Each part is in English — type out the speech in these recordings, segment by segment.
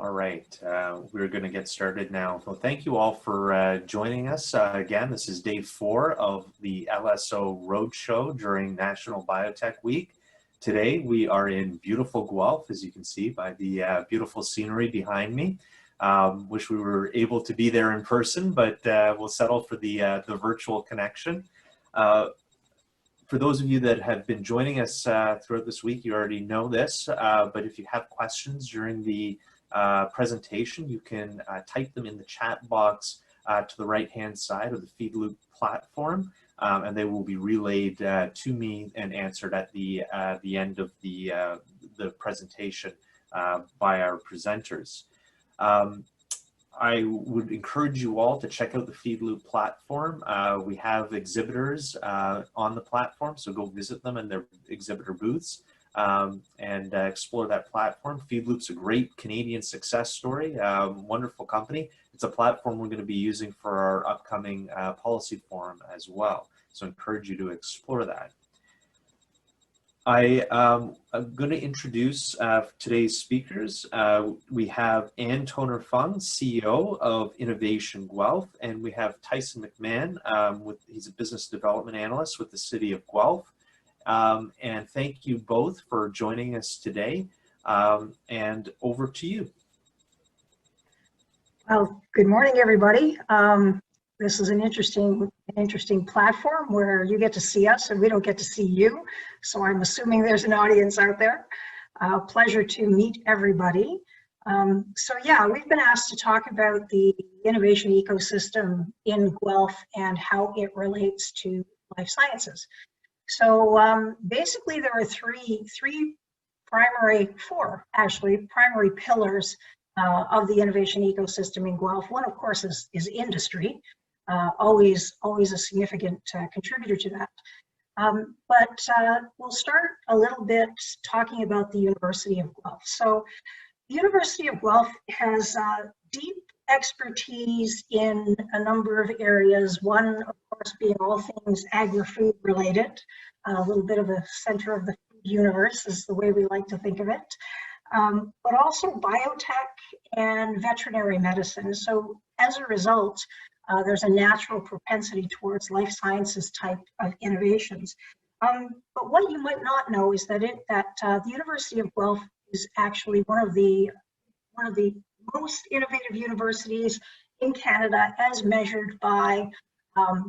All right, we're going to get started now. So thank you all for joining us. Again, this is day 4 of the LSO Roadshow during National Biotech Week. Today we are in beautiful Guelph, as you can see by the beautiful scenery behind me. Wish we were able to be there in person, but we'll settle for the virtual connection. For those of you that have been joining us throughout this week, you already know this, but if you have questions during the presentation, you can type them in the chat box to the right-hand side of the FeedLoop platform, and they will be relayed to me and answered at the end of the presentation by our presenters. I would encourage you all to check out the FeedLoop platform. We have exhibitors on the platform, so go visit them in their exhibitor booths and explore that platform. FeedLoop's a great Canadian success story, wonderful company. It's a platform we're going to be using for our upcoming policy forum as well, so I encourage you to explore that. I'm going to introduce today's speakers. We have Ann Toner-Fung, CEO of Innovation Guelph, and we have Tyson McMahon, he's a business development analyst with the City of Guelph. And thank you both for joining us today, and over to you. Well, good morning, everybody. This is an interesting platform where you get to see us and we don't get to see you. So I'm assuming there's an audience out there. Pleasure to meet everybody. So yeah, we've been asked to talk about the innovation ecosystem in Guelph and how it relates to life sciences. So basically there are four primary pillars of the innovation ecosystem in Guelph. One, of course, is industry. Always a significant contributor to that. But we'll start a little bit talking about the University of Guelph. So the University of Guelph has deep expertise in a number of areas. One, of course, being all things agri-food related. A little bit of a center of the food universe is the way we like to think of it. But also biotech and veterinary medicine. So as a result, there's a natural propensity towards life sciences type of innovations. But what you might not know is that the University of Guelph is actually one of the most innovative universities in Canada as measured by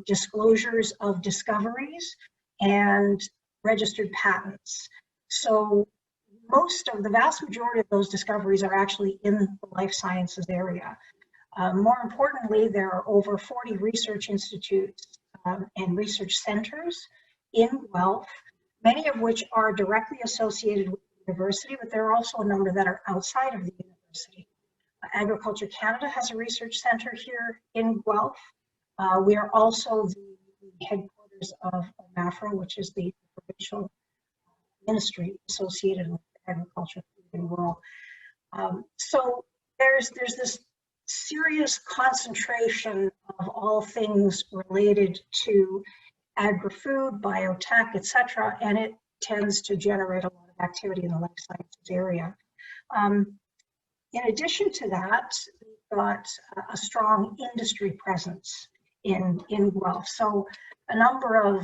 disclosures of discoveries and registered patents. So the vast majority of those discoveries are actually in the life sciences area. More importantly, there are over 40 research institutes and research centers in Guelph, many of which are directly associated with the university, but there are also a number that are outside of the university. Agriculture Canada has a research center here in Guelph. We are also the headquarters of OMAFRA, which is the provincial ministry associated with agriculture, food, and rural. So there's this serious concentration of all things related to agri-food, biotech, etc., and it tends to generate a lot of activity in the life sciences area. In addition to that, we've got a strong industry presence in Guelph. So a number of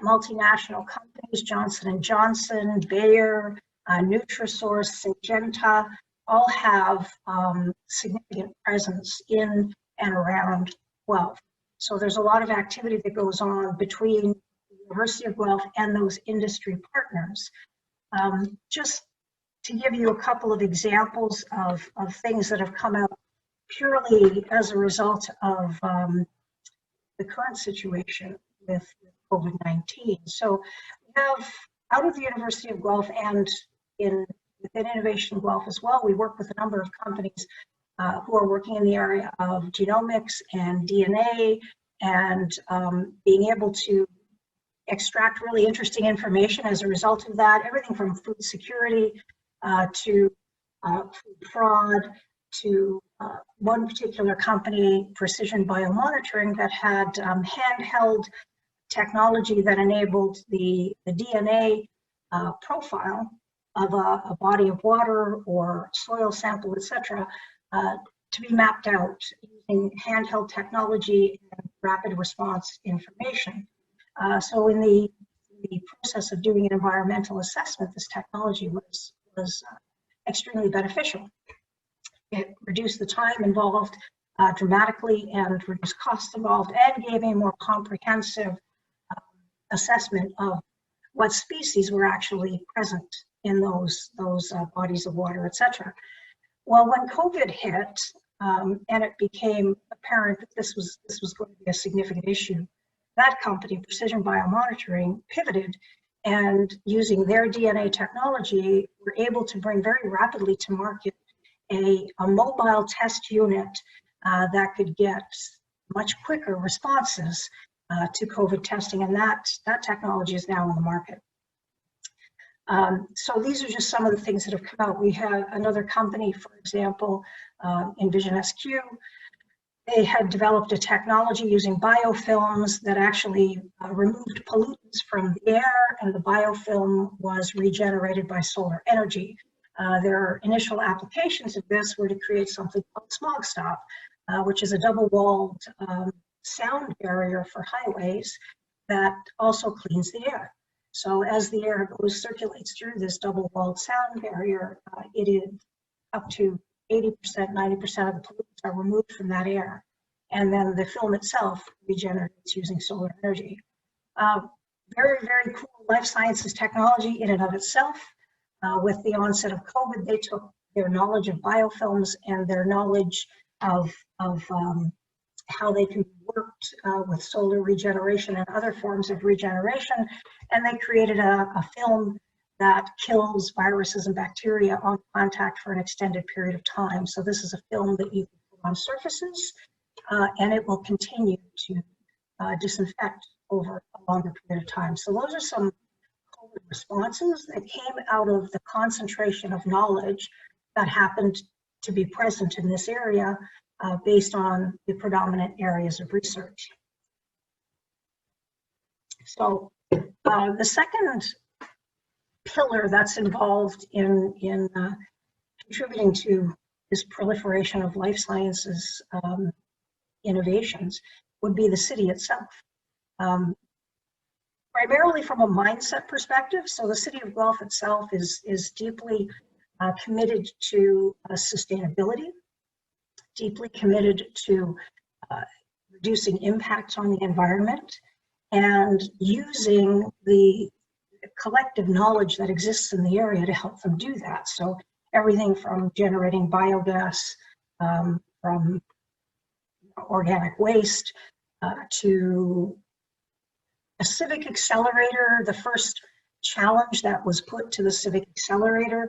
multinational companies, Johnson & Johnson, Bayer, Nutrisource, Syngenta, all have significant presence in and around Guelph. So there's a lot of activity that goes on between the University of Guelph and those industry partners. Just to give you a couple of examples of things that have come out purely as a result of the current situation with COVID-19. So we have, out of the University of Guelph and within Innovation Guelph as well, we work with a number of companies who are working in the area of genomics and DNA and being able to extract really interesting information as a result of that, everything from food security to food fraud to one particular company, Precision Biomonitoring, that had handheld technology that enabled the DNA profile of a body of water or soil sample, etc., to be mapped out using handheld technology and rapid response information. So in the process of doing an environmental assessment, this technology was extremely beneficial. It reduced the time involved dramatically and reduced costs involved, and gave a more comprehensive assessment of what species were actually present in those bodies of water, etc. Well, when COVID hit, and it became apparent that this was going to be a significant issue, that company, Precision Biomonitoring, pivoted, and using their DNA technology, were able to bring very rapidly to market a mobile test unit that could get much quicker responses to COVID testing, and that technology is now on the market. So these are just some of the things that have come out. We have another company, for example, Envision SQ. They had developed a technology using biofilms that actually removed pollutants from the air, and the biofilm was regenerated by solar energy. Their initial applications of this were to create something called Smog Stop, which is a double-walled sound barrier for highways that also cleans the air. So as the air circulates through this double-walled sound barrier, it is up to 80%, 90% of the pollutants are removed from that air. And then the film itself regenerates using solar energy. Very, very cool life sciences technology in and of itself. With the onset of COVID, they took their knowledge of biofilms and their knowledge of how they can be worked with solar regeneration and other forms of regeneration, and they created a film that kills viruses and bacteria on contact for an extended period of time. So this is a film that you can put on surfaces, and it will continue to disinfect over a longer period of time. So those are some COVID responses that came out of the concentration of knowledge that happened to be present in this area based on the predominant areas of research. So the second pillar that's involved in contributing to this proliferation of life sciences innovations would be the city itself. Primarily from a mindset perspective, so the city of Guelph itself is deeply committed to sustainability, deeply committed to reducing impacts on the environment, and using the collective knowledge that exists in the area to help them do that. So everything from generating biogas from organic waste to a civic accelerator. The first challenge that was put to the civic accelerator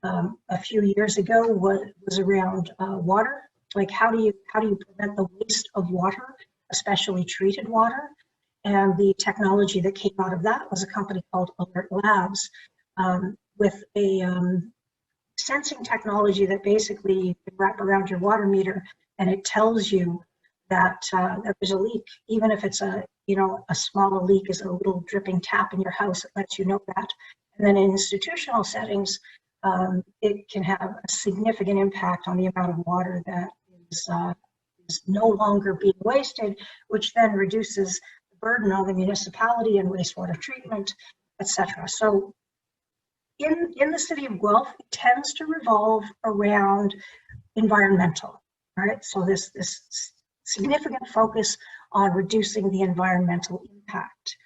a few years ago was around water. Like how do you prevent the waste of water, especially treated water? And the technology that came out of that was a company called Alert Labs with a sensing technology that basically you can wrap around your water meter, and it tells you that there's a leak, even if it's a small leak is a little dripping tap in your house. It lets you know that. And then in institutional settings, it can have a significant impact on the amount of water that is no longer being wasted, which then reduces the burden on the municipality and wastewater treatment, etc. So in the city of Guelph, it tends to revolve around environmental, right? So this significant focus on reducing the environmental impact.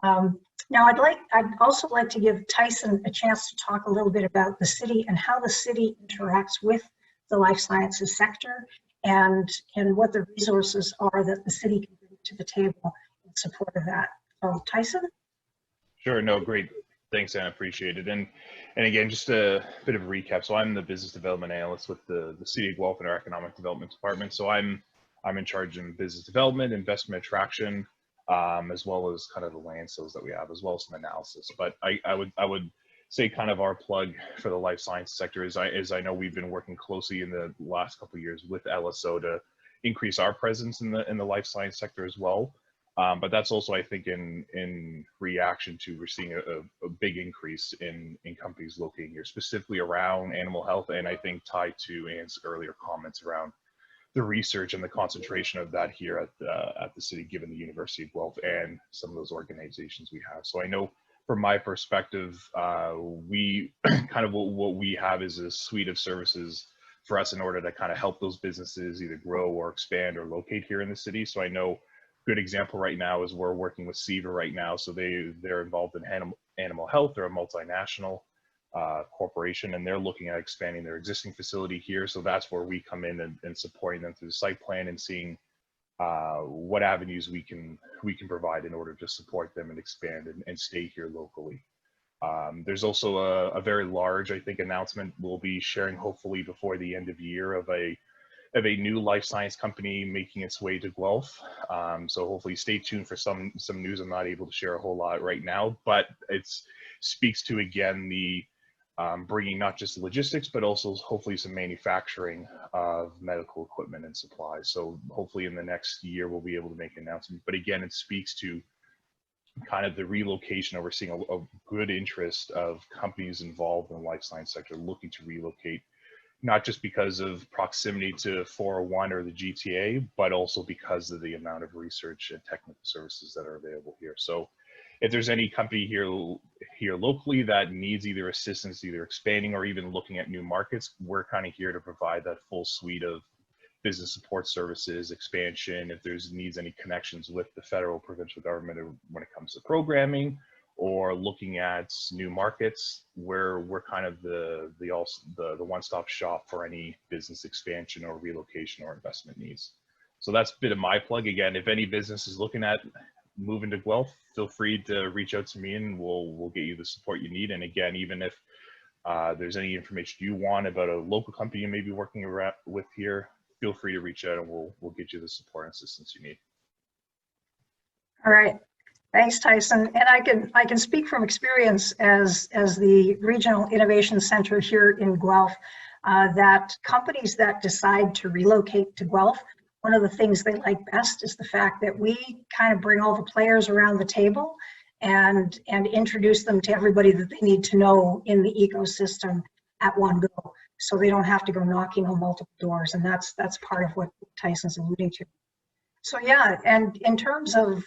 Now, I'd also like to give Tyson a chance to talk a little bit about the city and how the city interacts with the life sciences sector and what the resources are that the city can bring to the table in support of that. So, Tyson? Sure, no, great. Thanks, Anna, appreciate it. And again, just a bit of a recap. So I'm the business development analyst with the City of Guelph and our economic development department. So I'm in charge in business development, investment attraction, as well as kind of the land sales that we have, as well as some analysis. But I would say kind of our plug for the life science sector is I know we've been working closely in the last couple of years with LSO to increase our presence in the life science sector as well. But that's also, I think, in reaction to we're seeing a big increase in companies locating here, specifically around animal health, and I think tied to Anne's earlier comments around the research and the concentration of that here at the city, given the University of Guelph and some of those organizations we have. So I know from my perspective, we kind of what we have is a suite of services for us in order to kind of help those businesses either grow or expand or locate here in the city. So I know good example right now is we're working with SEVA right now. So they're involved in animal health. They're a multinational corporation, and they're looking at expanding their existing facility here. So that's where we come in and supporting them through the site plan and seeing what avenues we can provide in order to support them and expand and stay here locally. There's also a very large, I think, announcement we'll be sharing hopefully before the end of the year of a new life science company making its way to Guelph. So hopefully stay tuned for some news. I'm not able to share a whole lot right now, but it speaks to, again, the bringing not just logistics, but also hopefully some manufacturing of medical equipment and supplies. So hopefully in the next year, we'll be able to make an announcement. But again, it speaks to kind of the relocation, or we're seeing a good interest of companies involved in the life science sector looking to relocate, not just because of proximity to 401 or the GTA, but also because of the amount of research and technical services that are available here. So if there's any company here locally that needs either assistance, either expanding or even looking at new markets, we're kind of here to provide that full suite of business support services, expansion, if there's needs any connections with the federal, provincial government when it comes to programming or looking at new markets, where we're kind of the one-stop shop for any business expansion or relocation or investment needs. So that's a bit of my plug. Again, if any business is looking at moving to Guelph, feel free to reach out to me and we'll get you the support you need. And again, even if there's any information you want about a local company you may be working with here, feel free to reach out and we'll get you the support and assistance you need. All right. Thanks, Tyson. And I can speak from experience as the Regional Innovation Center here in Guelph, that companies that decide to relocate to Guelph, one of the things they like best is the fact that we kind of bring all the players around the table and introduce them to everybody that they need to know in the ecosystem at one go. So they don't have to go knocking on multiple doors. And that's part of what Tyson's alluding to. So yeah, and in terms of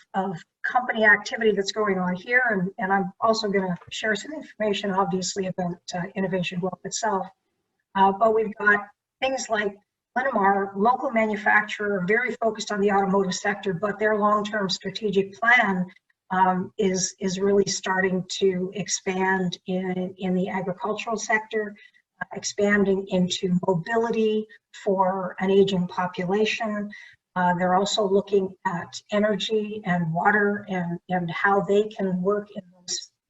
company activity that's going on here, and I'm also going to share some information, obviously, about Innovation Guelph itself. But we've got things like Linamar, local manufacturer, very focused on the automotive sector, but their long-term strategic plan is really starting to expand in the agricultural sector, expanding into mobility for an aging population. They're also looking at energy and water and how they can work in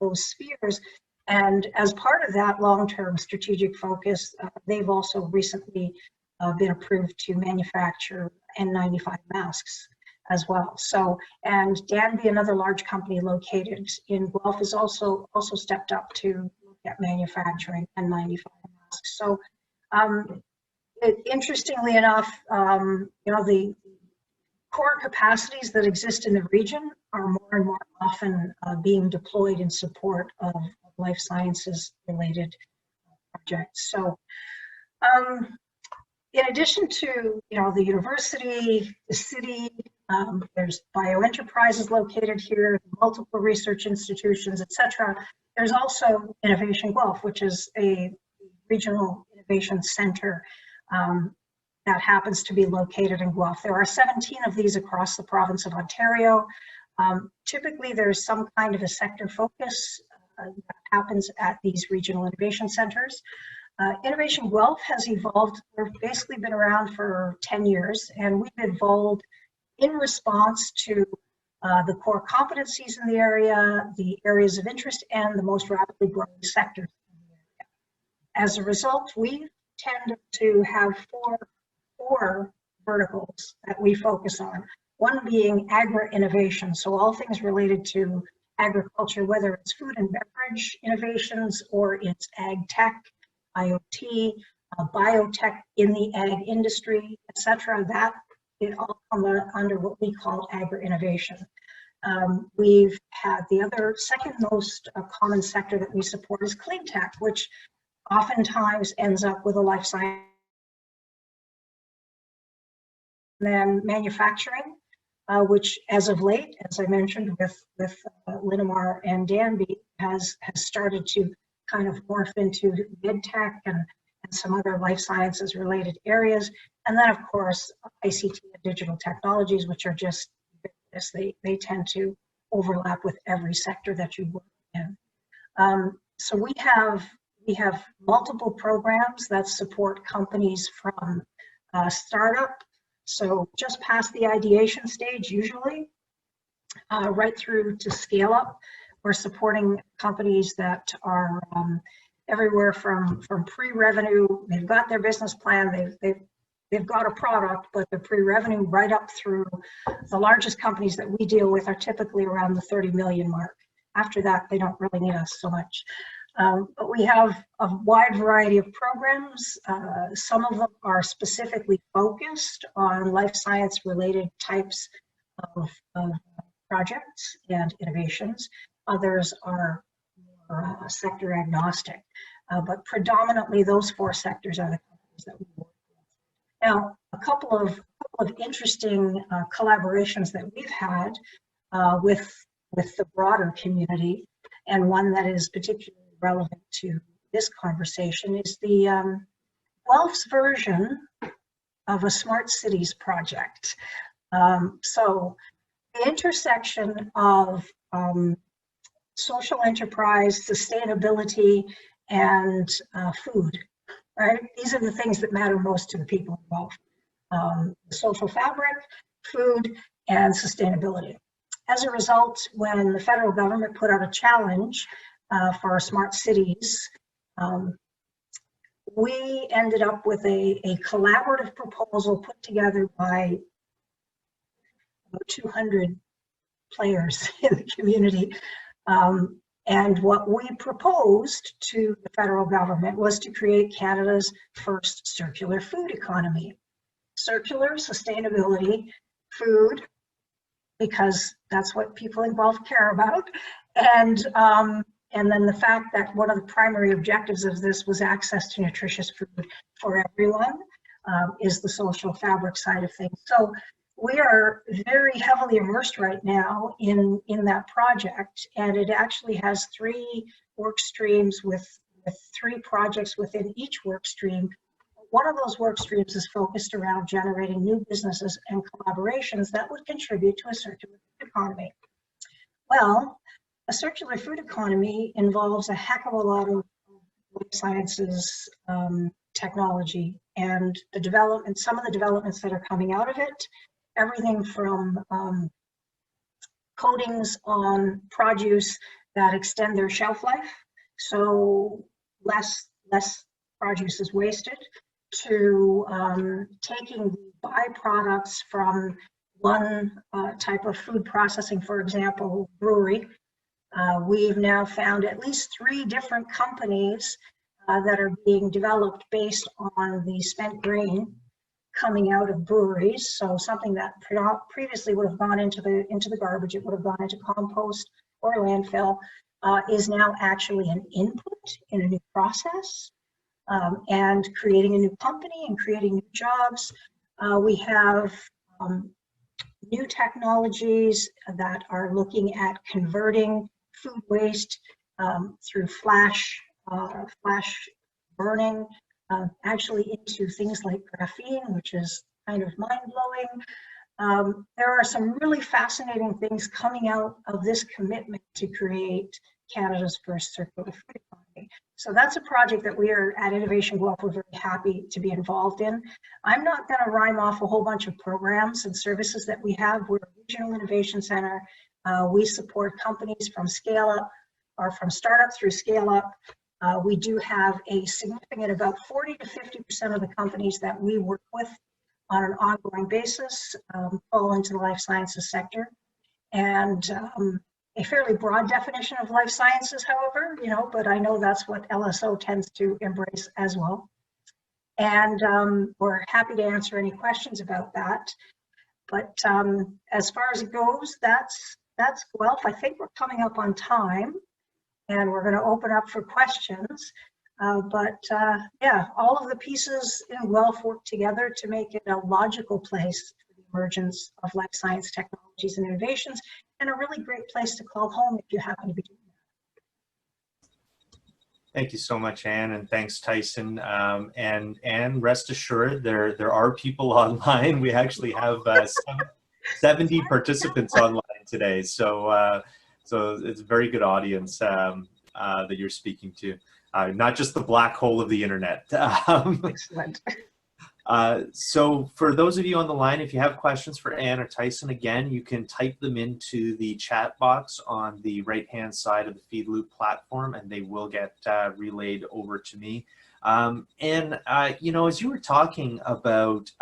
those spheres. And as part of that long-term strategic focus, they've also recently been approved to manufacture N95 masks as well. So, and Danby, another large company located in Guelph, has also stepped up to look at manufacturing N95 masks. So, interestingly enough, the core capacities that exist in the region are more and more often being deployed in support of life sciences related projects. So in addition to the university, the city, there's bioenterprises located here, multiple research institutions, etc. There's also Innovation Guelph, which is a regional innovation center that happens to be located in Guelph. There are 17 of these across the province of Ontario. Typically, there's some kind of a sector focus that happens at these regional innovation centers. Innovation Guelph has evolved. We've basically been around for 10 years, and we've evolved in response to the core competencies in the area, the areas of interest, and the most rapidly growing sectors in the area. As a result, we tend to have four verticals that we focus on. One being agri-innovation, so all things related to agriculture, whether it's food and beverage innovations or it's ag tech, IoT, biotech in the ag industry, etc. That it all comes under what we call agri-innovation. We've had the other second most common sector that we support is clean tech, which oftentimes ends up with a life science. Then manufacturing, which as of late, as I mentioned with Linamar and Danby, has started to kind of morph into med tech and some other life sciences related areas. And then of course, ICT and digital technologies, which are just, they tend to overlap with every sector that you work in. So we have multiple programs that support companies from startup, so just past the ideation stage usually, right through to scale up. We're supporting companies that are everywhere from pre-revenue, they've got their business plan, they've got a product, but the pre-revenue right up through the largest companies that we deal with are typically around the 30 million mark. After that, they don't really need us so much. But we have a wide variety of programs. Some of them are specifically focused on life science related types of projects and innovations. Others are more sector agnostic, but predominantly those four sectors are the companies that we work with. Now, a couple of interesting collaborations that we've had with the broader community, and one that is particularly relevant to this conversation is the Guelph's version of a smart cities project. So the intersection of social enterprise, sustainability, and food, right? These are the things that matter most to the people involved. The social fabric, food, and sustainability. As a result, when the federal government put out a challenge for smart cities, we ended up with a collaborative proposal put together by about 200 players in the community. And what we proposed to the federal government was to create Canada's first circular food economy. Circular, sustainability, food, because that's what people in Guelph care about. And then the fact that one of the primary objectives of this was access to nutritious food for everyone is the social fabric side of things. So we are very heavily immersed right now in that project, and it actually has 3 work streams with 3 projects within each work stream. One of those work streams is focused around generating new businesses and collaborations that would contribute to a circular food economy. Well, a circular food economy involves a heck of a lot of life sciences technology and the development, some of the developments that are coming out of it, everything from coatings on produce that extend their shelf life, so less produce is wasted, to taking the byproducts from one type of food processing, for example, brewery. We've now found at least 3 different companies that are being developed based on the spent grain coming out of breweries. So something that previously would have gone into the garbage, it would have gone into compost or landfill, is now actually an input in a new process, and creating a new company and creating new jobs. We have new technologies that are looking at converting food waste through flash burning, actually into things like graphene, which is kind of mind-blowing. There are some really fascinating things coming out of this commitment to create Canada's first circular food economy. So that's a project that we are at Innovation Guelph we're very happy to be involved in. I'm not going to rhyme off a whole bunch of programs and services that we have. We're a regional innovation center. We support companies from scale up or from startup through scale up. We do have a significant, about 40 to 50% of the companies that we work with on an ongoing basis fall into the life sciences sector. And a fairly broad definition of life sciences, however, but I know that's what LSO tends to embrace as well. And we're happy to answer any questions about that. But as far as it goes, that's that's Guelph. I think we're coming up on time, and we're going to open up for questions. Yeah, all of the pieces in Guelph work together to make it a logical place for the emergence of life science technologies and innovations, and a really great place to call home if you happen to be doing that. Thank you so much, Anne, and thanks, Tyson. And rest assured, there are people online. We actually have 70 participants online today, so it's a very good audience that you're speaking to. Not just the black hole of the internet. Excellent. So for those of you on the line, if you have questions for Anne or Tyson, again, you can type them into the chat box on the right-hand side of the FeedLoop platform, and they will get relayed over to me. And you know, as you were talking about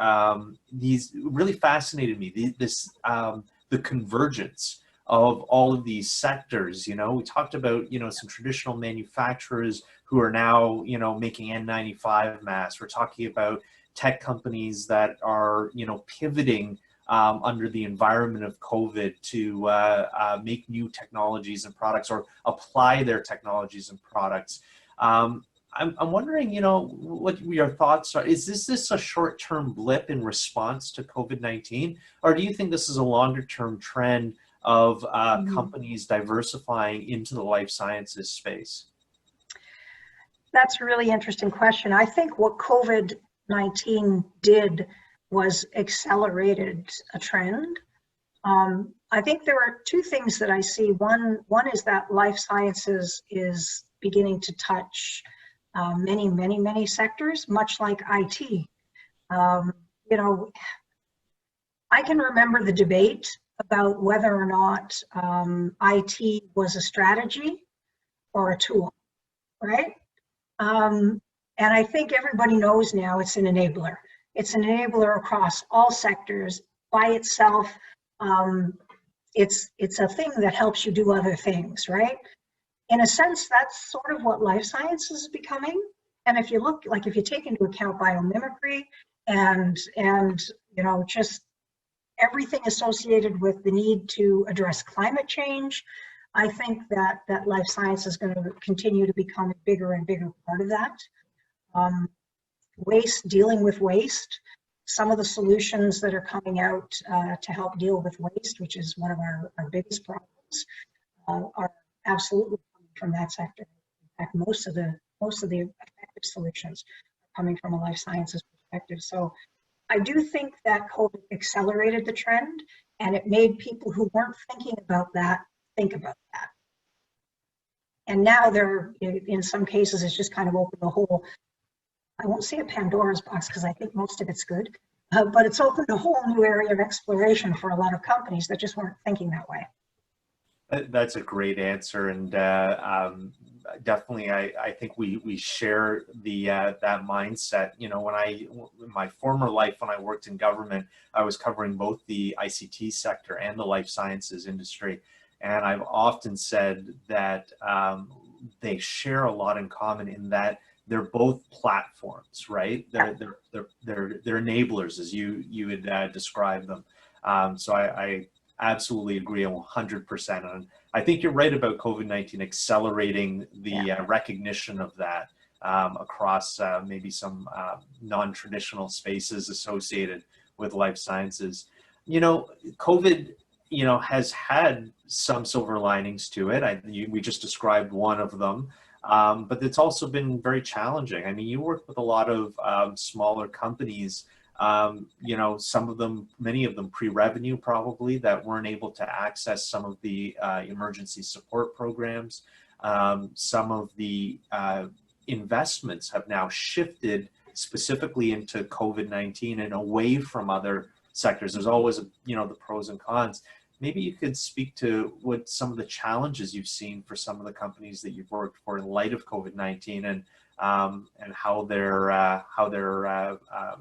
these, really fascinated me, the convergence of all of these sectors. You know, we talked about, you know, some traditional manufacturers who are now, you know, making N95 masks. We're talking about tech companies that are, you know, pivoting under the environment of COVID to make new technologies and products, or apply their technologies and products. I'm wondering, you know, what your thoughts are. Is this a short-term blip in response to COVID-19, or do you think this is a longer-term trend of companies diversifying into the life sciences space? That's a really interesting question. I think what COVID-19 did was accelerated a trend. I think there are two things that I see. One is that life sciences is beginning to touch many sectors, much like IT. You know, I can remember the debate about whether or not IT was a strategy or a tool, right? And I think everybody knows now it's an enabler. It's an enabler across all sectors. By itself, it's a thing that helps you do other things, right? In a sense, that's sort of what life sciences is becoming. And if you look, like if you take into account biomimicry and you know, just everything associated with the need to address climate change, I think that life science is going to continue to become a bigger and bigger part of that. Waste, dealing with waste, some of the solutions that are coming out to help deal with waste, which is one of our biggest problems, are absolutely coming from that sector. In fact, most of the effective solutions are coming from a life sciences perspective. So I do think that COVID accelerated the trend, and it made people who weren't thinking about that think about that. And now they're, in some cases, it's just kind of opened the whole, I won't say a Pandora's box because I think most of it's good, but it's opened a whole new area of exploration for a lot of companies that just weren't thinking that way. That's a great answer, and definitely, I think we share the that mindset. You know, in my former life, when I worked in government, I was covering both the ICT sector and the life sciences industry, and I've often said that they share a lot in common in that they're both platforms, right? They're enablers, as you had described them. So I absolutely agree 100%. And I think you're right about COVID-19 accelerating the recognition of that across maybe some non-traditional spaces associated with life sciences. You know, COVID, you know, has had some silver linings to it. We just described one of them, but it's also been very challenging. I mean, you work with a lot of smaller companies, you know, many of them pre-revenue probably, that weren't able to access some of the emergency support programs. Some of the investments have now shifted specifically into COVID-19 and away from other sectors. There's always, you know, the pros and cons. Maybe you could speak to what some of the challenges you've seen for some of the companies that you've worked for in light of COVID-19, and how they're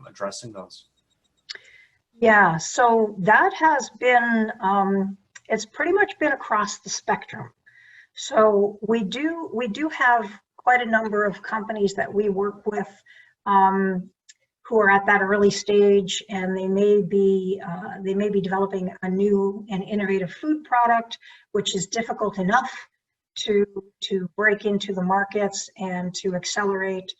addressing those. Yeah, so that has been, it's pretty much been across the spectrum. So we do have quite a number of companies that we work with who are at that early stage, and they may be developing a new and innovative food product, which is difficult enough to break into the markets and to accelerate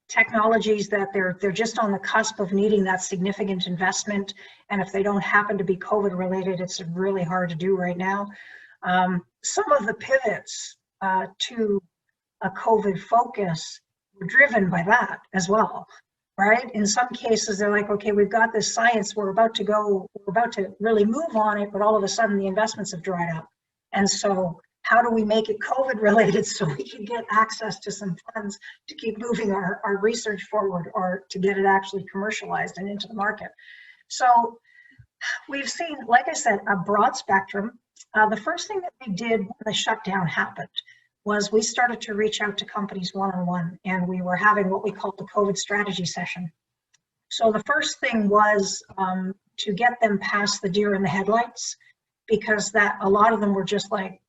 technologies that they're just on the cusp of needing that significant investment. And if they don't happen to be COVID related, it's really hard to do right now. Some of the pivots to a COVID focus were driven by that as well, right? In some cases, they're like, okay, we've got this science, we're about to really move on it, but all of a sudden the investments have dried up. And so how do we make it COVID related so we can get access to some funds to keep moving our research forward, or to get it actually commercialized and into the market? So we've seen, like I said, a broad spectrum. The first thing that we did when the shutdown happened was we started to reach out to companies one-on-one, and we were having what we called the COVID strategy session. So the first thing was to get them past the deer in the headlights, because that a lot of them were just like,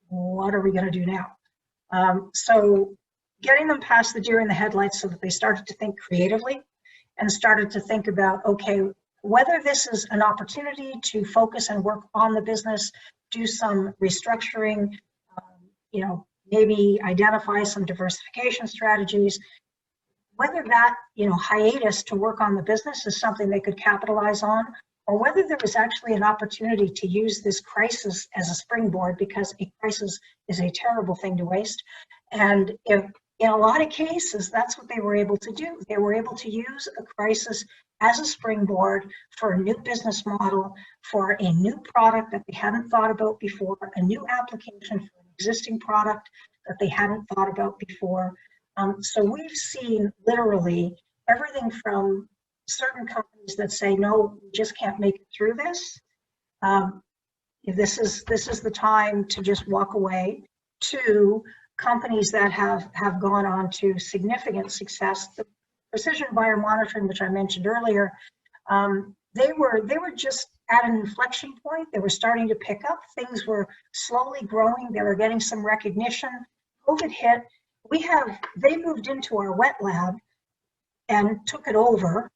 what are we going to do now? So getting them past the deer in the headlights so that they started to think creatively and started to think about, okay, whether this is an opportunity to focus and work on the business, do some restructuring, maybe identify some diversification strategies, whether that, hiatus to work on the business is something they could capitalize on, or whether there was actually an opportunity to use this crisis as a springboard, because a crisis is a terrible thing to waste. And if, in a lot of cases, that's what they were able to do. They were able to use a crisis as a springboard for a new business model, for a new product that they hadn't thought about before, a new application for an existing product that they hadn't thought about before. So we've seen literally everything from certain companies that say, no, we just can't make it through this. This is the time to just walk away, to companies that have gone on to significant success. The precision buyer monitoring, which I mentioned earlier, they were just at an inflection point. They were starting to pick up. Things were slowly growing. They were getting some recognition. COVID hit. They moved into our wet lab and took it over.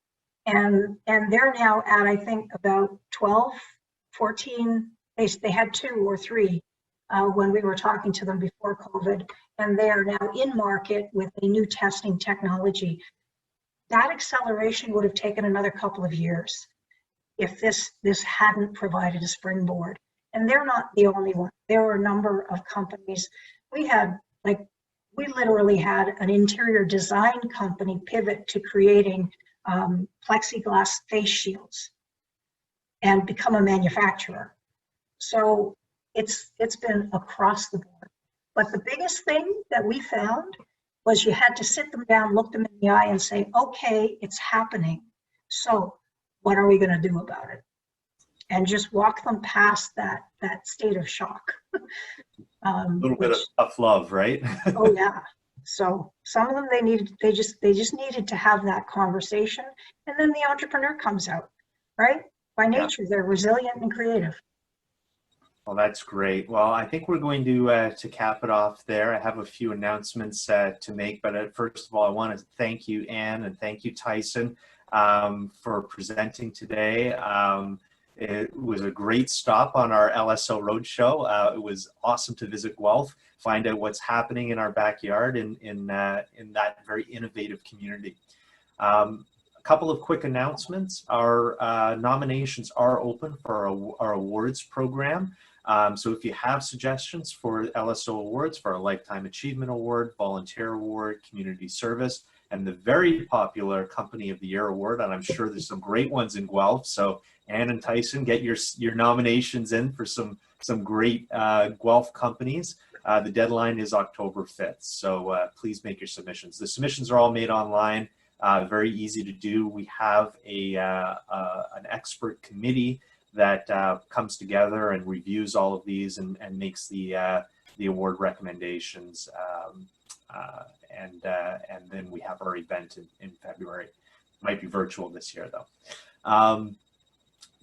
And they're now at, I think, about 12, 14, they had 2 or 3 when we were talking to them before COVID, and they are now in market with a new testing technology. That acceleration would have taken another couple of years if this hadn't provided a springboard. And they're not the only one. There were a number of companies. We literally had an interior design company pivot to creating plexiglass face shields and become a manufacturer. So it's been across the board. But the biggest thing that we found was you had to sit them down, look them in the eye and say, okay, it's happening. So what are we going to do about it? And just walk them past that state of shock. A little bit of tough love, right? Oh yeah. So some of them they just needed to have that conversation, and then the entrepreneur comes out, right? By nature, they're resilient and creative. Well, that's great. Well, I think we're going to cap it off there. I have a few announcements to make, but first of all, I want to thank you, Anne, and thank you, Tyson, for presenting today. It was a great stop on our LSO Roadshow. It was awesome to visit Guelph, find out what's happening in our backyard in that very innovative community. A couple of quick announcements. Our nominations are open for our awards program. So if you have suggestions for LSO awards, for a Lifetime Achievement Award, Volunteer Award, Community Service, and the very popular Company of the Year Award, and I'm sure there's some great ones in Guelph. So Anne and Tyson, get your nominations in for some great Guelph companies. The deadline is October 5th, so please make your submissions. The submissions are all made online, very easy to do. We have an expert committee that comes together and reviews all of these and makes the award recommendations. And then we have our event in February. Might be virtual this year though.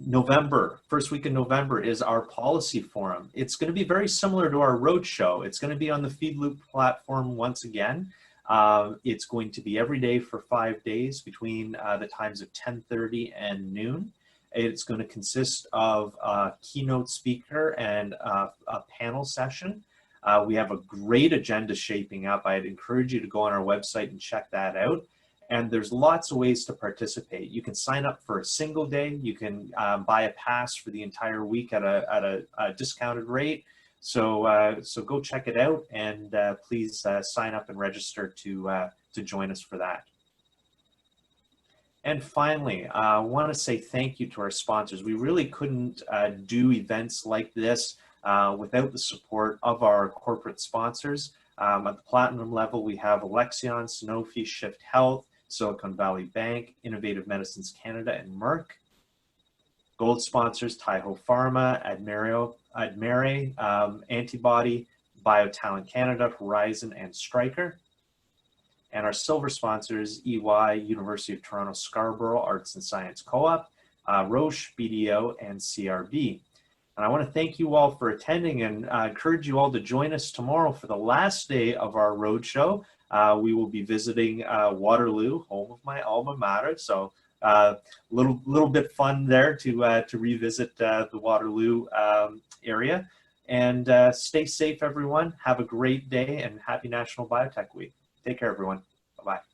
November, first week in November is our policy forum. It's going to be very similar to our roadshow. It's going to be on the Feed Loop platform once again. It's going to be every day for 5 days between the times of 10:30 and noon. It's going to consist of a keynote speaker and a panel session. We have a great agenda shaping up. I'd encourage you to go on our website and check that out. And there's lots of ways to participate. You can sign up for a single day. You can buy a pass for the entire week at a discounted rate. So go check it out, and please sign up and register to join us for that. And finally, I want to say thank you to our sponsors. We really couldn't do events like this without the support of our corporate sponsors. At the platinum level, we have Alexion, Sanofi, Shift Health, Silicon Valley Bank, Innovative Medicines Canada, and Merck. Gold sponsors, Taiho Pharma, Admere, Antibody, BioTalent Canada, Horizon, and Stryker. And our silver sponsors, EY, University of Toronto Scarborough Arts and Science Co-op, Roche, BDO, and CRB. And I want to thank you all for attending, and encourage you all to join us tomorrow for the last day of our roadshow. We will be visiting Waterloo, home of my alma mater. So little bit fun there to revisit the Waterloo area. And stay safe, everyone. Have a great day, and happy National Biotech Week. Take care, everyone. Bye-bye.